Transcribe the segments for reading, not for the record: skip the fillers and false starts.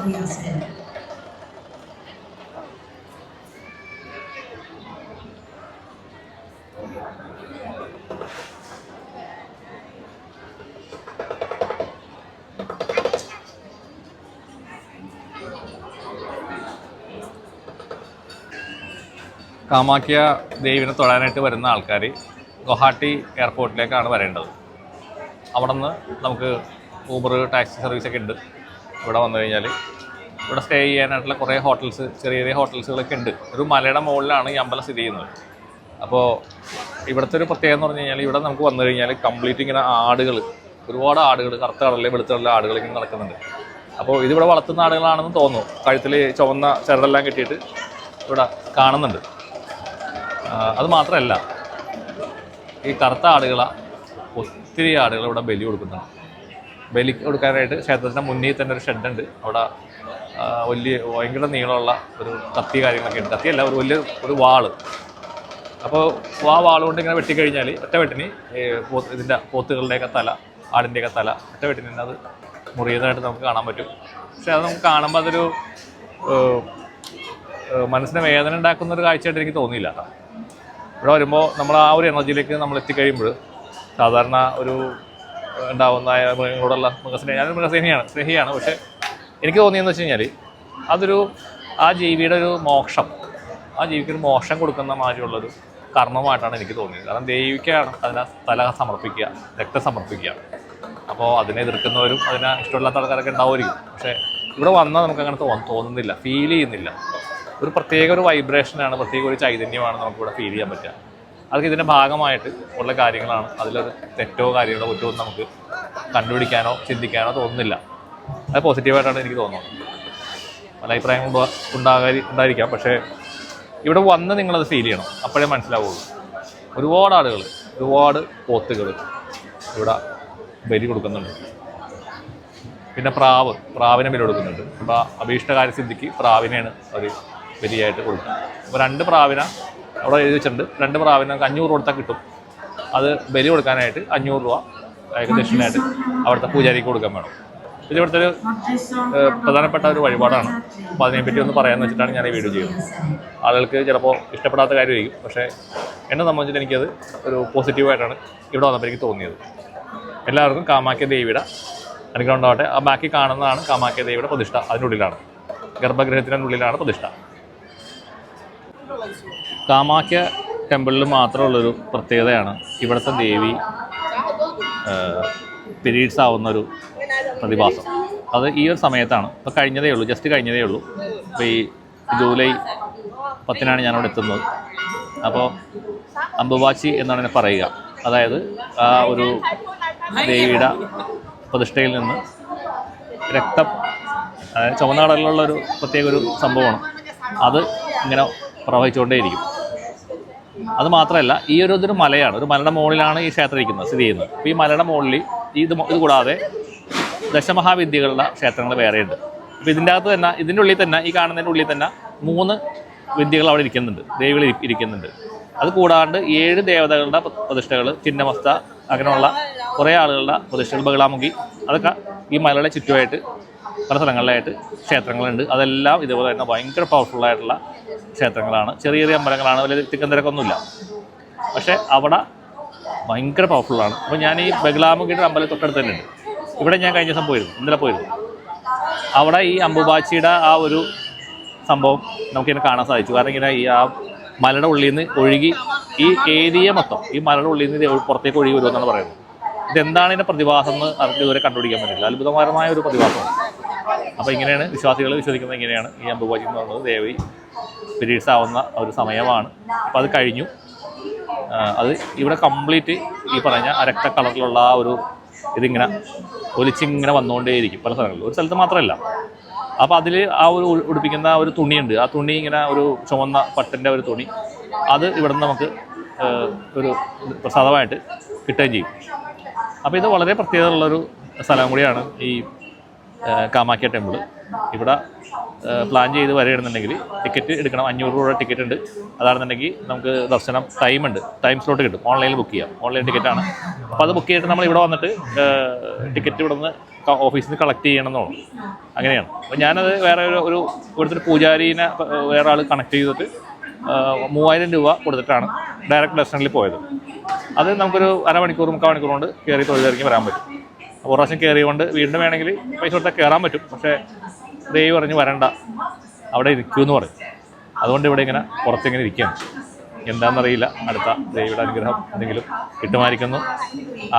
കാമാഖ്യ ദേവിനെ തൊഴാനായിട്ട് വരുന്ന ആൾക്കാർ ഗുവാഹട്ടി എയർപോർട്ടിലേക്കാണ് വരേണ്ടത്. അവിടെ നിന്ന് നമുക്ക് ഊബർ ടാക്സി സർവീസൊക്കെ ഉണ്ട്. ഇവിടെ വന്നു കഴിഞ്ഞാൽ ഇവിടെ സ്റ്റേ ചെയ്യാനായിട്ടുള്ള കുറേ ഹോട്ടൽസ്, ചെറിയ ചെറിയ ഹോട്ടൽസുകളൊക്കെ ഉണ്ട്. ഒരു മലയുടെ മുകളിലാണ് ഈ അമ്പലം സ്ഥിതി ചെയ്യുന്നത്. അപ്പോൾ ഇവിടുത്തെ ഒരു പ്രത്യേകത എന്ന് പറഞ്ഞു കഴിഞ്ഞാൽ ഇവിടെ നമുക്ക് വന്നു കഴിഞ്ഞാൽ കംപ്ലീറ്റ് ഇങ്ങനെ ആടുകൾ, ഒരുപാട് ആടുകൾ, കറുത്ത കളറിലെ വെളുത്ത കളറിലെ ആടുകൾ ഇങ്ങനെ നടക്കുന്നുണ്ട്. അപ്പോൾ ഇതിവിടെ വളർത്തുന്ന ആടുകളാണെന്ന് തോന്നുന്നു. കഴുത്തിൽ ചുവന്ന ചെറുതെല്ലാം കെട്ടിയിട്ട് ഇവിടെ കാണുന്നുണ്ട്. അത് മാത്രമല്ല, ഈ കറുത്ത ആടുകളെ ഒത്തിരി ആടുകൾ ഇവിടെ ബലി കൊടുക്കുന്നുണ്ട്. ബലി കൊടുക്കാനായിട്ട് ക്ഷേത്രത്തിൻ്റെ മുന്നിൽ തന്നെ ഒരു ഷെഡുണ്ട്. അവിടെ ഭയങ്കര നീളമുള്ള ഒരു കത്തി കാര്യങ്ങളൊക്കെ ഉണ്ട്. കത്തിയല്ല, ഒരു വാള്. അപ്പോൾ ആ വാളുകൊണ്ട് ഇങ്ങനെ വെട്ടിക്കഴിഞ്ഞാൽ ഒറ്റ വെട്ടിന് ഇതിൻ്റെ പോത്തുകളുടെയൊക്കെ തല, ആടിൻ്റെയൊക്കെ തല ഒറ്റ വെട്ടിന് തന്നെ അത് മുറിയുന്നതായിട്ട് നമുക്ക് കാണാൻ പറ്റും. പക്ഷെ അത് നമുക്ക് കാണുമ്പോൾ അതൊരു മനസ്സിന് വേദന ഉണ്ടാക്കുന്ന ഒരു കാഴ്ചയായിട്ട് എനിക്ക് തോന്നിയില്ല. ഇവിടെ വരുമ്പോൾ നമ്മൾ ആ ഒരു എനർജിയിലേക്ക് നമ്മൾ എത്തിക്കഴിയുമ്പോൾ സാധാരണ ഒരു ഉണ്ടാവുന്ന മൃഗങ്ങളോടുള്ള ഞാനൊരു സ്നേഹിയാണ്. പക്ഷേ എനിക്ക് തോന്നിയെന്ന് വെച്ച് കഴിഞ്ഞാൽ അതൊരു ആ ജീവിയുടെ ഒരു മോക്ഷം, ആ ജീവിക്കൊരു മോക്ഷം കൊടുക്കുന്ന മാതിരിയുള്ളൊരു കർമ്മമായിട്ടാണ് എനിക്ക് തോന്നിയത്. കാരണം ദേവിക്കാണ് അതിനെ തല സമർപ്പിക്കുക, രക്തം സമർപ്പിക്കുക. അപ്പോൾ അതിനെ എതിർക്കുന്നവരും അതിനെ ഇഷ്ടമില്ലാത്ത ആൾക്കാരൊക്കെ ഉണ്ടാവുമായിരിക്കും. പക്ഷേ ഇവിടെ വന്നാൽ നമുക്കങ്ങനെ തോന്നുന്നില്ല, ഫീൽ ചെയ്യുന്നില്ല. ഒരു പ്രത്യേക ഒരു വൈബ്രേഷനാണ്, പ്രത്യേക ഒരു ചൈതന്യമാണ് നമുക്കിവിടെ ഫീൽ ചെയ്യാൻ പറ്റുക. അതൊക്കെ ഇതിൻ്റെ ഭാഗമായിട്ട് ഉള്ള കാര്യങ്ങളാണ്. അതിലൊരു തെറ്റോ കാര്യങ്ങളോ കുറ്റമോ നമുക്ക് കണ്ടുപിടിക്കാനോ ചിന്തിക്കാനോ തോന്നുന്നില്ല. അത് പോസിറ്റീവായിട്ടാണ് എനിക്ക് തോന്നുന്നത്. പല അഭിപ്രായങ്ങൾ ഉണ്ടായിരിക്കാം. പക്ഷേ ഇവിടെ വന്ന് നിങ്ങളത് ഫീൽ ചെയ്യണം, അപ്പോഴേ മനസ്സിലാവുള്ളൂ. ഒരുപാട് ആളുകൾ, ഒരുപാട് പോത്തുകൾ ഇവിടെ ബലി കൊടുക്കുന്നുണ്ട്. പിന്നെ പ്രാവിനെ ബലി കൊടുക്കുന്നുണ്ട്. അപ്പോൾ അഭീഷ്ടകാര്യസിദ്ധിക്ക് പ്രാവിനെയാണ് അവർ ബലിയായിട്ട് കൊടുക്കുന്നത്. അപ്പോൾ 2 പ്രാവിനെ അവിടെ എഴുതി വെച്ചിട്ടുണ്ട്. 2 പ്രാവിന് 500 കൊടുത്താൽ കിട്ടും. അത് ബലി കൊടുക്കാനായിട്ട് 500 രൂപ ദക്ഷിണയായിട്ട് അവിടുത്തെ പൂജാരിക്ക് കൊടുക്കാൻ വേണം. ഇത് ഇവിടുത്തെ ഒരു പ്രധാനപ്പെട്ട ഒരു വഴിപാടാണ്. അപ്പോൾ അതിനെപ്പറ്റി ഒന്ന് പറയാമെന്ന് വെച്ചിട്ടാണ് ഞാൻ ഈ വീഡിയോ ചെയ്യുന്നത്. ആളുകൾക്ക് ചിലപ്പോൾ ഇഷ്ടപ്പെടാത്ത കാര്യമായിരിക്കും. പക്ഷേ എന്നെ സംബന്ധിച്ചിട്ട് എനിക്കത് ഒരു പോസിറ്റീവായിട്ടാണ് ഇവിടെ വന്നപ്പോൾ എനിക്ക് തോന്നിയത്. എല്ലാവർക്കും കാമാഖ്യ ദേവിയുടെ അനുഗ്രഹം ഉണ്ടാവട്ടെ. ആ ബാക്കി കാണുന്നതാണ് കാമാഖ്യ ദേവിയുടെ പ്രതിഷ്ഠ. അതിനുള്ളിലാണ്, ഗർഭഗൃഹത്തിനുള്ളിലാണ് പ്രതിഷ്ഠ. കാമാഖ്യ ടെമ്പിളിൽ മാത്രമുള്ളൊരു പ്രത്യേകതയാണ് ഇവിടുത്തെ ദേവി പീരീഡ്സ് ആവുന്നൊരു പ്രതിഭാസം. അത് ഈ ഒരു സമയത്താണ്. ഇപ്പോൾ കഴിഞ്ഞതേ ഉള്ളൂ, ജസ്റ്റ് കഴിഞ്ഞതേ ഉള്ളൂ. ഇപ്പോൾ ഈ ജൂലൈ 10-നാണ് ഞാനിവിടെ എത്തുന്നത്. അപ്പോൾ അംബുബാച്ചി എന്നാണ് എന്നെ പറയുക. അതായത് ആ ഒരു ദേവിയുടെ പ്രതിഷ്ഠയിൽ നിന്ന് രക്തം, അതായത് ചുവന്ന കളറിലുള്ളൊരു പ്രത്യേക ഒരു സംഭവമാണ്. അത് ഇങ്ങനെ പ്രവഹിച്ചുകൊണ്ടേയിരിക്കും. അത് മാത്രമല്ല, ഈ ഇതൊരു മലയാണ്. ഒരു മലയുടെ മുകളിലാണ് ഈ ക്ഷേത്രം ഇരിക്കുന്നത്, സ്ഥിതി ചെയ്യുന്നത്. അപ്പോൾ ഈ മലയുടെ മുകളിൽ ഇത് കൂടാതെ ദശമഹാവിദ്യകളുടെ ക്ഷേത്രങ്ങൾ വേറെയുണ്ട്. അപ്പോൾ ഇതിൻ്റെ അകത്ത് തന്നെ, ഇതിൻ്റെ ഉള്ളിൽ തന്നെ, ഈ കാണുന്നതിൻ്റെ ഉള്ളിൽ തന്നെ 3 വിദ്യകൾ അവിടെ ഇരിക്കുന്നുണ്ട്, ദേവികൾ ഇരിക്കുന്നുണ്ട്. അത് കൂടാണ്ട് 7 ദേവതകളുടെ പ്രതിഷ്ഠകൾ, ചിന്നമസ്ത, അങ്ങനെയുള്ള കുറേ ആളുകളുടെ പ്രതിഷ്ഠകൾ, ബഹളാമുഖി, അതൊക്കെ ഈ മലയുടെ ചുറ്റുമായിട്ട് പല സ്ഥലങ്ങളിലായിട്ട് ക്ഷേത്രങ്ങളുണ്ട്. അതെല്ലാം ഇതുപോലെ തന്നെ ഭയങ്കര പവർഫുള്ളായിട്ടുള്ള ക്ഷേത്രങ്ങളാണ്. ചെറിയ ചെറിയ അമ്പലങ്ങളാണ്, വലിയ തിരക്കൊന്നുമില്ല. പക്ഷേ അവിടെ ഭയങ്കര പവർഫുള്ളാണ്. അപ്പോൾ ഞാൻ ഈ ബഹളാമുഖിയുടെ അമ്പലം തൊട്ടടുത്ത് തന്നെ ഉണ്ട്. ഇവിടെ ഞാൻ കഴിഞ്ഞ ദിവസം പോയിരുന്നു, ഇന്നലെ പോയിരുന്നു. അവിടെ ഈ അംബുബാച്ചിയുടെ ആ ഒരു സംഭവം നമുക്കിങ്ങനെ കാണാൻ സാധിച്ചു. കാരണം ഇങ്ങനെ ഈ ആ മലയുടെ ഉള്ളിൽ നിന്ന് ഒഴുകി ഈ ഏരിയ മൊത്തം ഈ മലയുടെ ഉള്ളിൽ നിന്ന് പുറത്തേക്ക് ഒഴുകി വരുമെന്നാണ് പറയുന്നത്. ഇതെന്താണ് ഇതിൻ്റെ പ്രതിഭാസം എന്ന് അവർക്ക് ഇതുവരെ കണ്ടുപിടിക്കാൻ പറ്റില്ല. അത്ഭുതകരമായ ഒരു പ്രതിഭാസമാണ്. അപ്പോൾ ഇങ്ങനെയാണ് വിശ്വാസികൾ വിശ്വസിക്കുന്നത്. ഇങ്ങനെയാണ് ഈ അംബുബാച്ചി എന്ന് പറയുന്നത് ദേവി പീരീഡ്സ് ആവുന്ന ഒരു സമയമാണ്. അപ്പോൾ അത് കഴിഞ്ഞു. അത് ഇവിടെ കംപ്ലീറ്റ് ഈ പറഞ്ഞ രക്ത കളറിലുള്ള ആ ഒരു ഇതിങ്ങനെ ഒലിച്ചിങ്ങനെ വന്നുകൊണ്ടേയിരിക്കും പല സ്ഥലങ്ങളിലും, ഒരു സ്ഥലത്ത് മാത്രമല്ല. അപ്പോൾ അതിൽ ആ ഒരു ഉടുപ്പിക്കുന്ന ഒരു തുണിയുണ്ട്. ആ തുണി ഇങ്ങനെ ഒരു ചുവന്ന പട്ടിൻ്റെ ഒരു തുണി, അത് ഇവിടുന്ന് നമുക്ക് ഒരു പ്രസാദമായിട്ട് കിട്ടുകയും ചെയ്യും. അപ്പോൾ ഇത് വളരെ പ്രത്യേകതയുള്ളൊരു സ്ഥലം കൂടിയാണ് ഈ കാമാഖ്യ ടെമ്പിൾ. ഇവിടെ പ്ലാൻ ചെയ്ത് വരികയാണെന്നുണ്ടെങ്കിൽ ടിക്കറ്റ് എടുക്കണം. 500 രൂപ ടിക്കറ്റ് ഉണ്ട്. അതാണെന്നുണ്ടെങ്കിൽ നമുക്ക് ദർശനം ടൈം സ്ലോട്ട് കിട്ടും. ഓൺലൈനിൽ ബുക്ക് ചെയ്യാം. ഓൺലൈൻ ടിക്കറ്റാണ്. അപ്പോൾ അത് ബുക്ക് ചെയ്തിട്ട് നമ്മൾ ഇവിടെ വന്നിട്ട് ടിക്കറ്റ് ഇവിടെ നിന്ന് ഓഫീസിൽ നിന്ന് കളക്ട് ചെയ്യണമെന്നാണ്. അങ്ങനെയാണ്. അപ്പോൾ ഞാനത് വേറെ ഒരു ഇവിടുത്തെ ഒരു പൂജാരീനെ വേറെ ആൾ കണക്ട് ചെയ്തിട്ട് 3000 രൂപ കൊടുത്തിട്ടാണ് ഡയറക്റ്റ് ദർശനത്തിൽ പോയത്. അത് നമുക്കൊരു അരമണിക്കൂർ 3/4 മണിക്കൂർ കൊണ്ട് കയറി തൊഴിലിറങ്ങി വരാൻ പറ്റും. ഒരു പ്രാവശ്യം കയറിക്കൊണ്ട് വീണ്ടും വേണമെങ്കിൽ പൈസ കൊടുത്താൽ കയറാൻ പറ്റും. പക്ഷേ ദേവി പറഞ്ഞ് വരണ്ട, അവിടെ ഇരിക്കുമെന്ന് പറയും. അതുകൊണ്ട് ഇവിടെ ഇങ്ങനെ പുറത്തിങ്ങനെ ഇരിക്കുകയാണ്. എന്താണെന്നറിയില്ല. അടുത്ത ദേവിയുടെ അനുഗ്രഹം എന്തെങ്കിലും കിട്ടുമായിരിക്കുന്നു,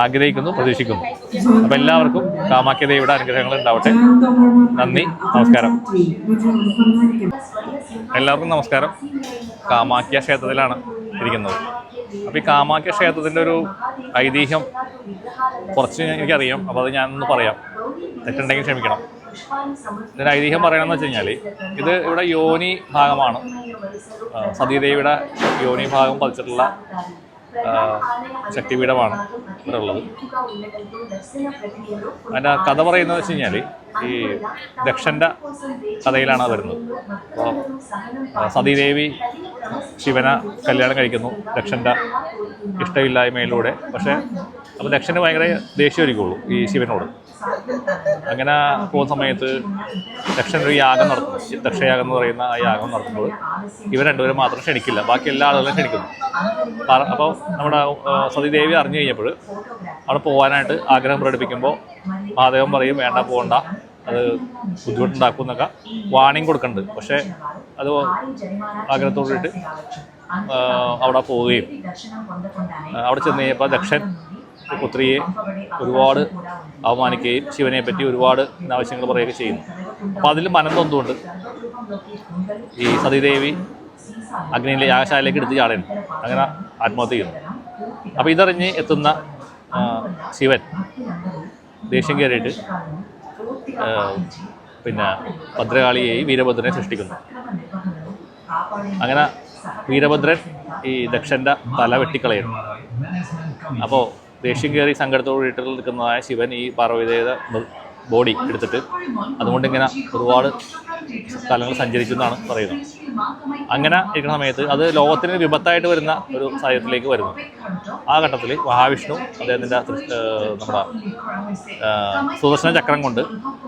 ആഗ്രഹിക്കുന്നു, പ്രതീക്ഷിക്കുന്നു. അപ്പം എല്ലാവർക്കും കാമാഖ്യ ദേവിയുടെ അനുഗ്രഹങ്ങൾ ഉണ്ടാവട്ടെ. നന്ദി, നമസ്കാരം. എല്ലാവർക്കും നമസ്കാരം. കാമാഖ്യ ക്ഷേത്രത്തിലാണ് ഇരിക്കുന്നത്. അപ്പോൾ ഈ കാമാഖ്യ ക്ഷേത്രത്തിൻ്റെ ഒരു ഐതിഹ്യം കുറച്ച് എനിക്കറിയാം. അപ്പോൾ അത് ഞാനൊന്ന് പറയാം. തെറ്റുണ്ടെങ്കിൽ ക്ഷമിക്കണം. ഇതിൻ്റെ ഐതിഹ്യം പറയണമെന്ന് വെച്ച് കഴിഞ്ഞാൽ, ഇത് ഇവിടെ യോനി ഭാഗമാണ്. സതീദേവിയുടെ യോനി ഭാഗം പതിച്ചിട്ടുള്ള ശക്തിപീഠമാണ് ഇവിടെ ഉള്ളത്. അതിൻ്റെ കഥ പറയുന്നത് വെച്ച് കഴിഞ്ഞാൽ, ഈ ദക്ഷൻ്റെ കഥയിലാണ് വരുന്നത്. അപ്പോൾ സതീദേവി ശിവനെ കല്യാണം കഴിക്കുന്നു ദക്ഷൻ്റെ ഇഷ്ടമില്ലായ്മയിലൂടെ. പക്ഷേ അപ്പോൾ ദക്ഷന് ഭയങ്കര ദേഷ്യമായിരിക്കുള്ളൂ ഈ ശിവനോട്. അങ്ങനെ പോകുന്ന സമയത്ത് ദക്ഷൻ ഒരു യാഗം നടത്തുന്നു. ദക്ഷയാഗം എന്ന് പറയുന്ന ആ യാഗം നടത്തുമ്പോൾ ഇവർ രണ്ടുപേരും മാത്രം ക്ഷണിക്കില്ല, ബാക്കി എല്ലാ ആളുകളും ക്ഷണിക്കുന്നു. അപ്പോൾ നമ്മുടെ സതീദേവി അറിഞ്ഞു കഴിഞ്ഞപ്പോൾ അവിടെ പോകാനായിട്ട് ആഗ്രഹം പ്രകടിപ്പിക്കുമ്പോൾ മഹാദേവൻ പറയും വേണ്ട, പോകണ്ട, അത് ബുദ്ധിമുട്ടുണ്ടാക്കും എന്നൊക്കെ വാണിംഗ് കൊടുക്കുന്നുണ്ട്. പക്ഷേ അത് ആഗ്രഹത്തോടിട്ട് അവിടെ പോവുകയും അവിടെ ചെന്ന് കഴിഞ്ഞപ്പോൾ ദക്ഷൻ പുത്രിയെ ഒരുപാട് അവമാനിക്കുകയും ശിവനെ പറ്റി ഒരുപാട് ആവശ്യങ്ങൾ പറയുകയൊക്കെ ചെയ്യുന്നു. അപ്പോൾ അതിൽ മനം തൊന്നുകൊണ്ട് ഈ സതീദേവി അഗ്നിയിലെ യാഗശാലയിലേക്ക് എടുത്ത് ചാടുന്നു. അങ്ങനെ ആത്മഹത്യ ചെയ്യുന്നു. അപ്പോൾ ഇതറിഞ്ഞ് എത്തുന്ന ശിവൻ ദേഷ്യം കയറിയിട്ട് പിന്നെ ഭദ്രകാളിയെയും വീരഭദ്രനെ സൃഷ്ടിക്കുന്നു. അങ്ങനെ വീരഭദ്രൻ ഈ ദക്ഷൻ്റെ തല വെട്ടിക്കളയുന്നു. അപ്പോൾ ദേഷ്യം കയറി സങ്കടത്തോട് വീട്ടിൽ നിൽക്കുന്നതായ ശിവൻ ഈ പാർവതിയുടെ ബോഡി എടുത്തിട്ട് അതുകൊണ്ട് ഇങ്ങനെ ഒരുപാട് സ്ഥലങ്ങൾ സഞ്ചരിച്ചു എന്നാണ് പറയുന്നത്. അങ്ങനെ ഇരിക്കുന്ന സമയത്ത് അത് ലോകത്തിന് വിപത്തായിട്ട് വരുന്ന ഒരു സാഹചര്യത്തിലേക്ക് വരുന്നു. ആ ഘട്ടത്തിൽ മഹാവിഷ്ണു അദ്ദേഹത്തിൻ്റെ നമ്മുടെ സുദർശന ചക്രം കൊണ്ട്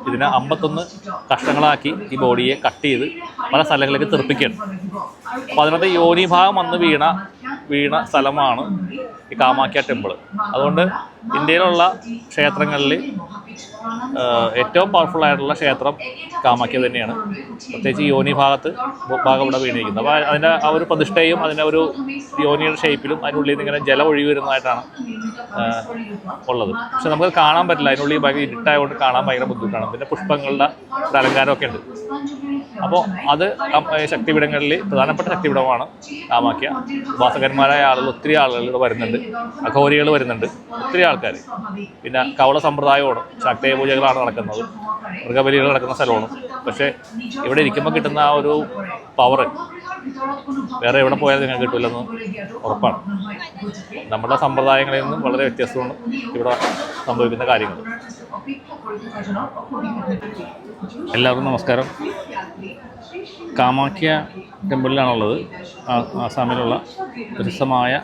ഇതിനെ 51 കഷ്ണങ്ങളാക്കി ഈ ബോഡിയെ കട്ട് ചെയ്ത് പല സ്ഥലങ്ങളിലേക്ക് തെറിപ്പിക്കുകയാണ്. അപ്പോൾ അതിനകത്ത് യോനി ഭാഗം വന്ന് വീണ സ്ഥലമാണ് ഈ കാമാഖ്യ ടെമ്പിൾ. അതുകൊണ്ട് ഇന്ത്യയിലുള്ള ക്ഷേത്രങ്ങളിൽ ഏറ്റവും പവർഫുൾ ആയിട്ടുള്ള ക്ഷേത്രം കാമാഖ്യ തന്നെയാണ്. പ്രത്യേകിച്ച് യോനി ഭാഗം ഇവിടെ വീണിരിക്കുന്നത്. അപ്പോൾ അതിൻ്റെ ആ ഒരു പ്രതിഷ്ഠയും അതിൻ്റെ ഒരു യോനിയുടെ ഷേപ്പിലും അതിനുള്ളിൽ നിന്ന് ഇങ്ങനെ ജലം ഒഴുകി വരുന്നതായിട്ടാണ് ഉള്ളത്. പക്ഷെ നമുക്ക് കാണാൻ പറ്റില്ല, അതിനുള്ളിൽ ഭയങ്കര ഇരുട്ടായതുകൊണ്ട് കാണാൻ ഭയങ്കര ബുദ്ധിമുട്ടാണ്. പിന്നെ പുഷ്പങ്ങളുടെ ഒരു അലങ്കാരമൊക്കെ ഉണ്ട്. അപ്പോൾ അത് ശക്തിപീഠങ്ങളിൽ പ്രധാനപ്പെട്ട ശക്തിപീഠമാണ് കാമാഖ്യ. ഉപാസകന്മാരായ ആളുകൾ ഒത്തിരി ആളുകൾ ഇവിടെ വരുന്നുണ്ട്, അഘോരികൾ വരുന്നുണ്ട്, ഒത്തിരി ആൾക്കാർ. പിന്നെ കവള സമ്പ്രദായമാണ്, ശാക്തേയ പൂജകളാണ് നടക്കുന്നത്, മൃഗബലികൾ നടക്കുന്ന സ്ഥലമാണ്. പക്ഷേ ഇവിടെ ഇരിക്കുമ്പോൾ കിട്ടുന്ന ആ ഒരു പവർ വേറെ എവിടെ പോയാലും നിങ്ങൾക്ക് കിട്ടില്ലെന്ന് ഉറപ്പാണ്. നമ്മുടെ സമ്പ്രദായങ്ങളിൽ നിന്നും വളരെ വ്യത്യസ്തമാണ് ഇവിടെ സംഭവിക്കുന്ന കാര്യങ്ങൾ. എല്ലാവർക്കും നമസ്കാരം. കാമാഖ്യ ടെമ്പിളിലാണുള്ളത്. ആസാമിലുള്ള പ്രശസ്തമായ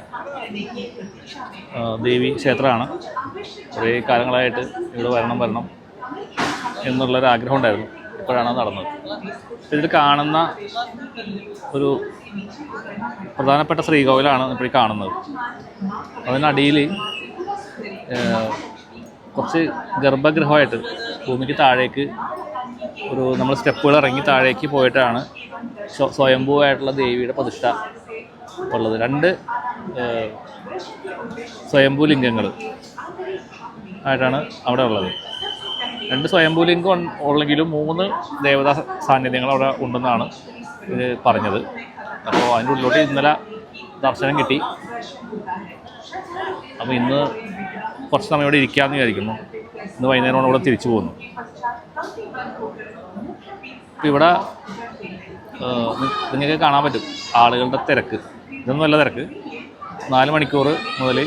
ദേവി ക്ഷേത്രമാണ്. കുറേ കാലങ്ങളായിട്ട് ഇവിടെ വരണം എന്നുള്ളൊരാഗ്രഹം ഉണ്ടായിരുന്നു. ഇപ്പോഴാണ് നടന്നത്. ഇതിൽ കാണുന്ന ഒരു പ്രധാനപ്പെട്ട ശ്രീകോവിലാണ് ഇപ്പോൾ കാണുന്നത്. അതിനടിയിൽ കുറച്ച് ഗർഭഗൃഹമായിട്ട് ഭൂമിക്ക് താഴേക്ക് നമ്മൾ സ്റ്റെപ്പുകൾ ഇറങ്ങി താഴേക്ക് പോയിട്ടാണ് സ്വയംഭൂവായിട്ടുള്ള ദേവിയുടെ പ്രതിഷ്ഠ ഉള്ളത്. 2 സ്വയംഭൂ ലിംഗങ്ങൾ ആയിട്ടാണ് അവിടെ ഉള്ളത്. 2 സ്വയംഭൂലിംഗം ഉള്ളെങ്കിലും 3 ദേവതാ സാന്നിധ്യങ്ങൾ അവിടെ ഉണ്ടെന്നാണ് ഇത് പറഞ്ഞത്. അപ്പോൾ അതിൻ്റെ ഉള്ളിലോട്ട് ഇന്നലെ ദർശനം കിട്ടി. അപ്പോൾ ഇന്ന് കുറച്ച് സമയം ഇവിടെ ഇരിക്കാമെന്ന് വിചാരിക്കുന്നു. ഇന്ന് വൈകുന്നേരമാണ് ഇവിടെ തിരിച്ചു പോകുന്നു. ഇപ്പോൾ ഇവിടെ നിങ്ങൾക്ക് കാണാൻ പറ്റും ആളുകളുടെ തിരക്ക്. ഇതൊന്നും നല്ല തിരക്ക്. 4 മണിക്കൂർ മുതൽ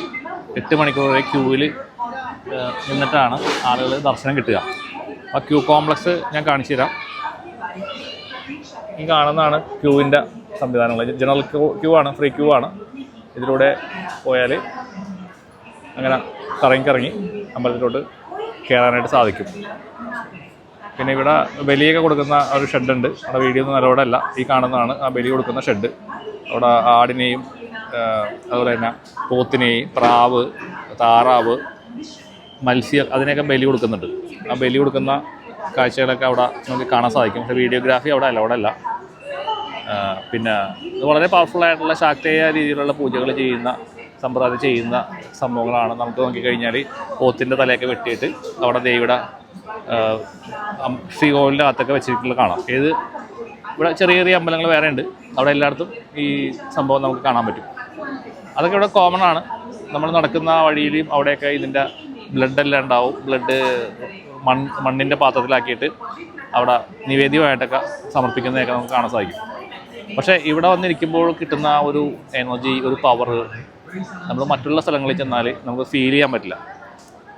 8 മണിക്കൂർ വരെ ക്യൂവിൽ നിന്നിട്ടാണ് ആളുകൾ ദർശനം കിട്ടുക. ആ ക്യൂ കോംപ്ലക്സ് ഞാൻ കാണിച്ചു തരാം. ഈ കാണുന്നതാണ് ക്യൂവിൻ്റെ സംവിധാനങ്ങൾ. ജനറൽ ക്യൂ ആണ്, ഫ്രീ ക്യൂ ആണ്. ഇതിലൂടെ പോയാൽ അങ്ങനെ കറങ്ങി അമ്പലത്തിലോട്ട് കയറാനായിട്ട് സാധിക്കും. പിന്നെ ഇവിടെ ബലിയൊക്കെ കൊടുക്കുന്ന ഒരു ഷെഡുണ്ട്. അവിടെ വീഡിയോ ഒന്നും നല്ലതല്ല, ഈ കാണുന്നതാണ് ആ ബലി കൊടുക്കുന്ന ഷെഡ്. അവിടെ ആടിനെയും അതുപോലെ തന്നെ പോത്തിനെയും പ്രാവ്, താറാവ്, മത്സ്യം അതിനെയൊക്കെ ബലി കൊടുക്കുന്നുണ്ട്. ആ ബലി കൊടുക്കുന്ന കാഴ്ചകളൊക്കെ അവിടെ നമുക്ക് കാണാൻ സാധിക്കും. പക്ഷേ വീഡിയോഗ്രാഫി അവിടെ അല്ല. പിന്നെ ഇത് വളരെ പവർഫുള്ളായിട്ടുള്ള ശാക്തേയ രീതിയിലുള്ള പൂജകൾ ചെയ്യുന്ന സമ്പ്രദായം ചെയ്യുന്ന സംഭവങ്ങളാണ്. നമുക്ക് നോക്കിക്കഴിഞ്ഞാൽ പോത്തിൻ്റെ തലയൊക്കെ വെട്ടിയിട്ട് അവിടെ ദേവിയുടെ ശ്രീകോവിലിൻ്റെ അകത്തൊക്കെ വെച്ചിട്ടുള്ള കാണാം. ഇവിടെ ചെറിയ ചെറിയ അമ്പലങ്ങൾ വേറെ ഉണ്ട്. അവിടെ എല്ലായിടത്തും ഈ സംഭവം നമുക്ക് കാണാൻ പറ്റും. അതൊക്കെ ഇവിടെ കോമൺ ആണ്. നമ്മൾ നടക്കുന്ന വഴിയിലും അവിടെയൊക്കെ ഇതിൻ്റെ ബ്ലഡെല്ലാം ഉണ്ടാവും. ബ്ലഡ് മണ്ണിൻ്റെ പാത്രത്തിലാക്കിയിട്ട് അവിടെ നിവേദ്യമായിട്ടൊക്കെ സമർപ്പിക്കുന്നതൊക്കെ നമുക്ക് കാണാൻ സാധിക്കും. പക്ഷേ ഇവിടെ വന്നിരിക്കുമ്പോൾ കിട്ടുന്ന ഒരു എനർജി, ഒരു പവർ നമ്മൾ മറ്റുള്ള സ്ഥലങ്ങളിൽ ചെന്നാൽ നമുക്ക് ഫീൽ ചെയ്യാൻ പറ്റില്ല.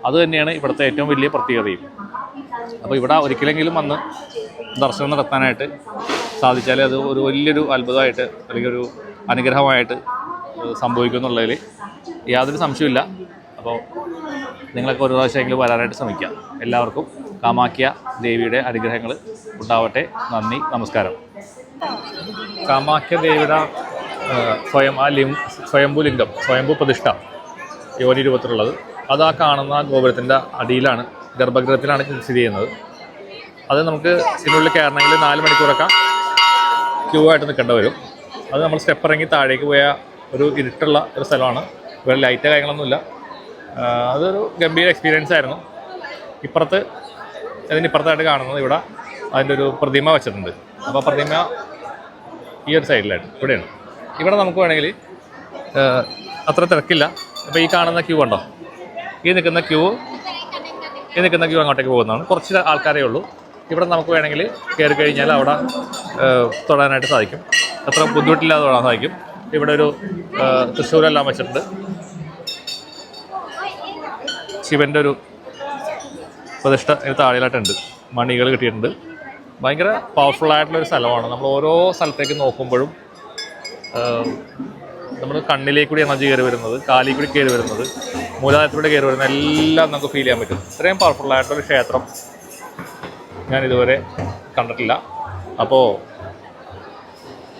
അത് തന്നെയാണ് ഇവിടുത്തെ ഏറ്റവും വലിയ പ്രത്യേകതയും. അപ്പോൾ ഇവിടെ ഒരിക്കലെങ്കിലും വന്ന് ദർശനം നടത്താനായിട്ട് സാധിച്ചാൽ അത് ഒരു വലിയൊരു അത്ഭുതമായിട്ട് അല്ലെങ്കിൽ ഒരു അനുഗ്രഹമായിട്ട് സംഭവിക്കും എന്നുള്ളതിൽ യാതൊരു സംശയമില്ല. അപ്പോൾ നിങ്ങളൊക്കെ ഒരു പ്രാവശ്യമെങ്കിലും വരാനായിട്ട് ശ്രമിക്കുക. എല്ലാവർക്കും കാമാഖ്യ ദേവിയുടെ അനുഗ്രഹങ്ങൾ ഉണ്ടാവട്ടെ. നന്ദി, നമസ്കാരം. കാമാഖ്യ ദേവിയുടെ സ്വയംഭൂ ലിംഗം, സ്വയംഭൂ പ്രതിഷ്ഠ യോനി രൂപത്തിലുള്ളത് അത് ആ കാണുന്ന ഗോപുരത്തിൻ്റെ അടിയിലാണ്, ഗർഭഗൃഹത്തിലാണ് സ്ഥിതി ചെയ്യുന്നത്. അത് നമുക്ക് ഇതിനുള്ളിൽ കയറണമെങ്കിൽ 4 മണിക്കൂറൊക്കെ ക്യൂ ആയിട്ട് നിൽക്കേണ്ടി വരും. അത് നമ്മൾ സ്റ്റെപ്പ് ഇറങ്ങി താഴേക്ക് പോയ ഒരു ഇരുട്ടുള്ള ഒരു സ്ഥലമാണ്. ഇവിടെ ലൈറ്റ് കാര്യങ്ങളൊന്നുമില്ല. അതൊരു ഗംഭീര എക്സ്പീരിയൻസ് ആയിരുന്നു. ഇതിനിപ്പുറത്തായിട്ട് കാണുന്നത് ഇവിടെ അതിൻ്റെ ഒരു പ്രതിമ വെച്ചിട്ടുണ്ട്. അപ്പോൾ പ്രതിമ ഈ ഒരു സൈഡിലായിട്ട് ഇവിടെയാണ്. ഇവിടെ നമുക്ക് വേണമെങ്കിൽ അത്ര തിരക്കില്ല. അപ്പോൾ ഈ കാണുന്ന ക്യൂ ഉണ്ടോ, ഈ നിൽക്കുന്ന ക്യൂ അങ്ങോട്ടേക്ക് പോകുന്നതാണ്. കുറച്ച് ആൾക്കാരേ ഉള്ളൂ. ഇവിടെ നമുക്ക് വേണമെങ്കിൽ കയറി കഴിഞ്ഞാൽ അവിടെ തൊടാനായിട്ട് സാധിക്കും. അത്ര ബുദ്ധിമുട്ടില്ലാതെ തൊടാൻ സാധിക്കും. ഇവിടെ ഒരു തൃശ്ശൂരെല്ലാം വെച്ചിട്ടുണ്ട്. ശിവൻ്റെ ഒരു പ്രതിഷ്ഠ ഇതിന് താഴെയായിട്ടുണ്ട്. മണികൾ കിട്ടിയിട്ടുണ്ട്. ഭയങ്കര പവർഫുള്ളായിട്ടുള്ളൊരു സ്ഥലമാണ്. നമ്മൾ ഓരോ സ്ഥലത്തേക്ക് നോക്കുമ്പോഴും നമ്മൾ കണ്ണിലേക്ക് എനർജി കയറി വരുന്നത്, കാലിൽ കൂടി കയറി വരുന്നത്, മൂലാധാരത്തിലൂടെ കയറി വരുന്നത് എല്ലാം നമുക്ക് ഫീൽ ചെയ്യാൻ പറ്റും. ഇത്രയും പവർഫുള്ളായിട്ടൊരു ക്ഷേത്രം ഞാൻ ഇതുവരെ കണ്ടിട്ടില്ല. അപ്പോൾ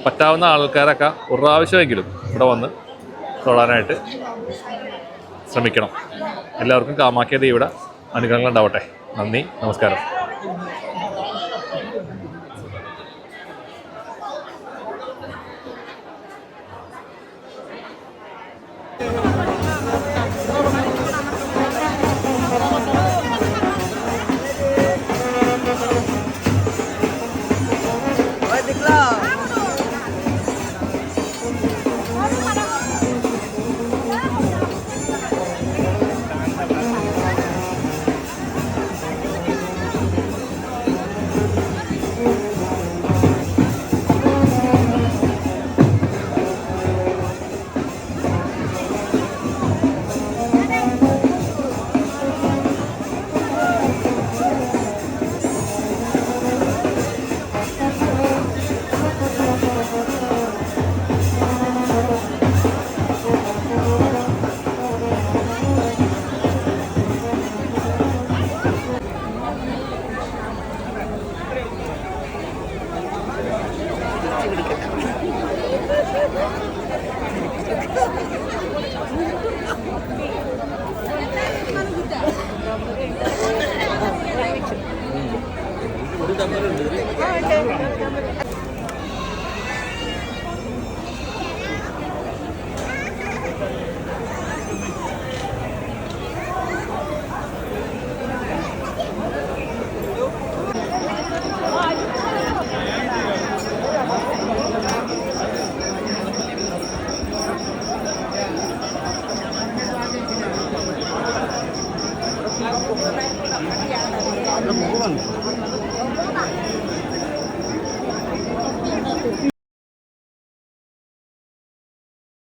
പറ്റാവുന്ന ആൾക്കാരൊക്കെ ഒരു പ്രാവശ്യമെങ്കിലും ഇവിടെ വന്ന് തൊഴാനായിട്ട് ശ്രമിക്കണം. എല്ലാവർക്കും കാമാഖ്യ ദേവിയുടെ അനുഗ്രഹങ്ങൾ ഉണ്ടാവട്ടെ. നന്ദി, നമസ്കാരം.